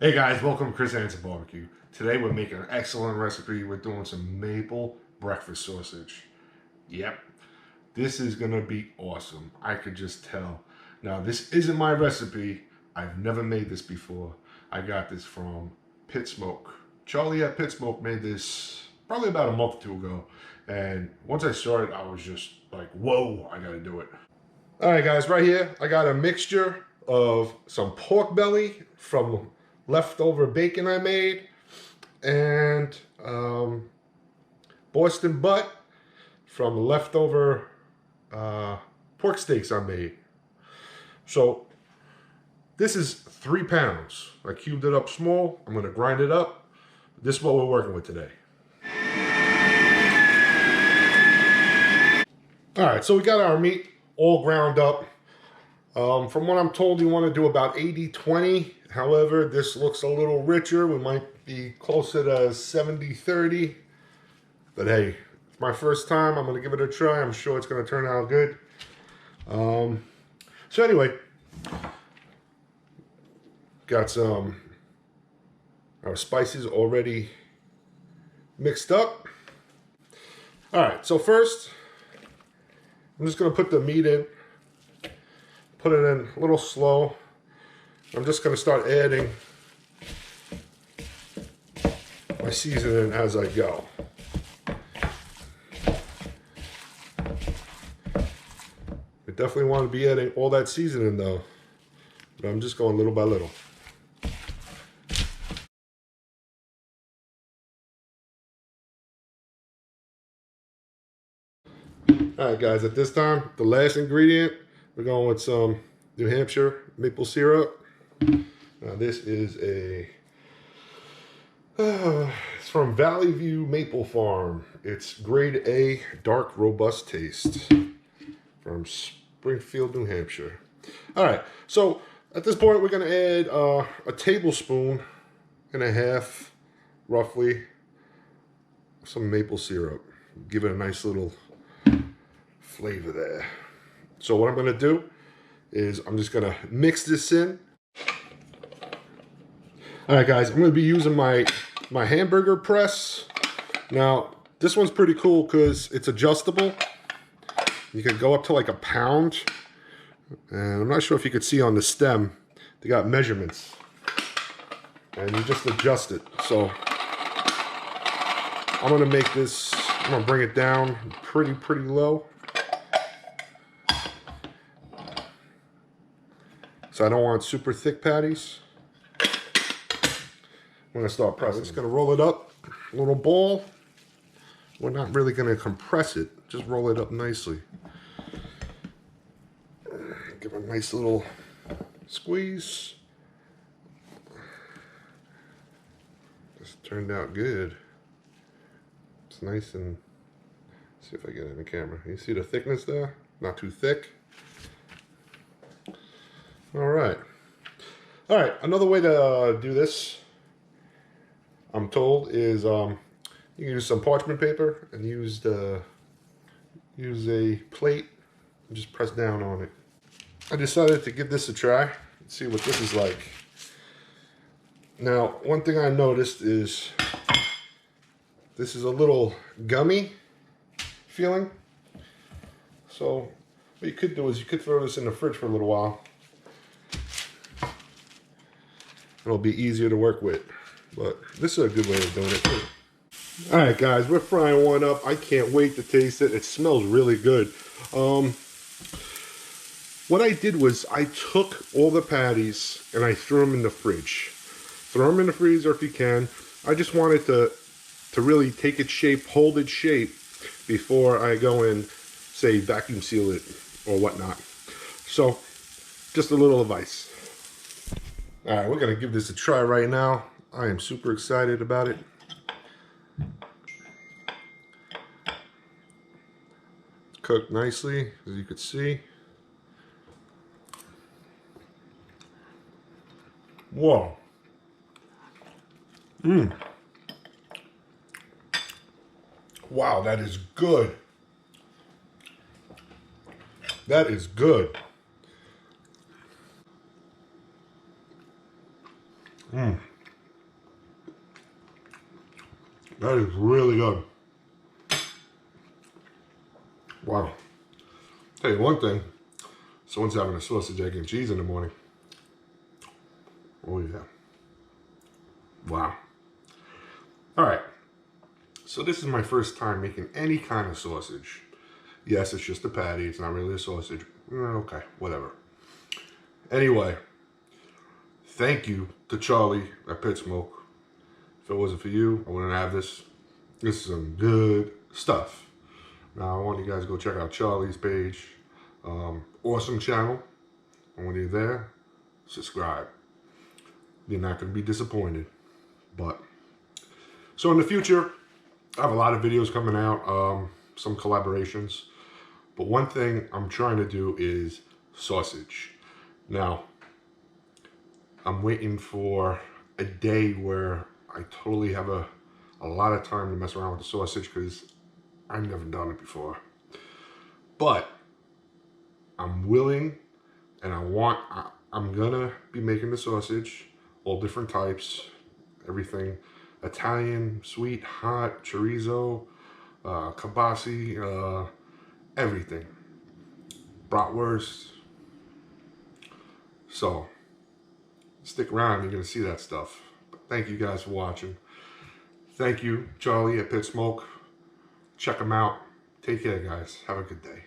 Hey guys, welcome to Chris Hansen Barbecue. Today we're making an excellent recipe. We're doing some maple breakfast sausage. Yep, this is gonna be awesome. I could just tell. Now this isn't my recipe. I've never made this before. I got this from Pit Smoke. Charlie at Pit Smoke made this probably about a month or two ago. And once I saw it, I was just like, whoa, I gotta do it. All right guys, right here, I got a mixture of some pork belly from leftover bacon I made, and Boston butt from leftover pork steaks I made. So this is 3 pounds. I cubed it up small. I'm gonna grind it up. This is what we're working with today. All right, so we got our meat all ground up. From what I'm told, you want to do about 80-20. However, this looks a little richer. We might be closer to 70-30. But hey, it's my first time. I'm going to give it a try. I'm sure it's going to turn out good. So anyway, got some our spices already mixed up. All right, so first, I'm just going to put the meat in. Put it in a little slow. I'm just going to start adding my seasoning as I go. I definitely want to be adding all that seasoning though, but I'm just going little by little. Alright guys, at this time, the last ingredient, we're going with some New Hampshire maple syrup. Now this is it's from Valley View Maple Farm. It's grade A dark robust taste from Springfield, New Hampshire. All right, so at this point we're gonna add a tablespoon and a half, roughly, of some maple syrup. Give it a nice little flavor there. So what I'm gonna do is I'm just gonna mix this in. All right guys, I'm gonna be using my hamburger press. Now, this one's pretty cool because it's adjustable. You can go up to like a pound. And I'm not sure if you could see on the stem, they got measurements. And you just adjust it. So I'm gonna make this, I'm gonna bring it down pretty low. So I don't want super thick patties. I'm gonna start pressing. I'm just gonna roll it up, a little ball. We're not really gonna compress it, just roll it up nicely. Give it a nice little squeeze. This turned out good. It's nice and, see if I get it in the camera. You see the thickness there? Not too thick. All right. All right, another way to do this, I'm told, is you can use some parchment paper and use a plate and just press down on it. I decided to give this a try and see what this is like. Now, one thing I noticed is this is a little gummy feeling. So what you could do is you could throw this in the fridge for a little while. It'll be easier to work with, but this is a good way of doing it too. All right, guys, we're frying one up. I can't wait to taste it. It smells really good. What I did was I took all the patties and I threw them in the fridge. Throw them in the freezer if you can. I just wanted to really take its shape, hold its shape before I go and, say, vacuum seal it or whatnot. So, just a little advice. All right, we're gonna give this a try right now. I am super excited about it. It's cooked nicely, as you can see. Whoa. Wow, that is good. That is good. That is really good. Wow. Tell you one thing. Someone's having a sausage, egg, and cheese in the morning. Oh, yeah. Wow. All right. So this is my first time making any kind of sausage. Yes, it's just a patty. It's not really a sausage. Okay, whatever. Anyway, thank you to Charlie at Pit Smoke. If it wasn't for you, I wouldn't have this. This is some good stuff. Now, I want you guys to go check out Charlie's page. Awesome channel. And when you're there, subscribe. You're not going to be disappointed. But, so in the future, I have a lot of videos coming out, some collaborations. But one thing I'm trying to do is sausage. Now, I'm waiting for a day where I totally have a lot of time to mess around with the sausage because I've never done it before. But I'm willing and I'm gonna be making the sausage, all different types, everything, Italian, sweet, hot, chorizo, kielbasa, everything, bratwurst. So stick around, you're gonna see that stuff. But thank you guys for watching. Thank you, Charlie at Pit Smoke. Check them out. Take care, guys. Have a good day.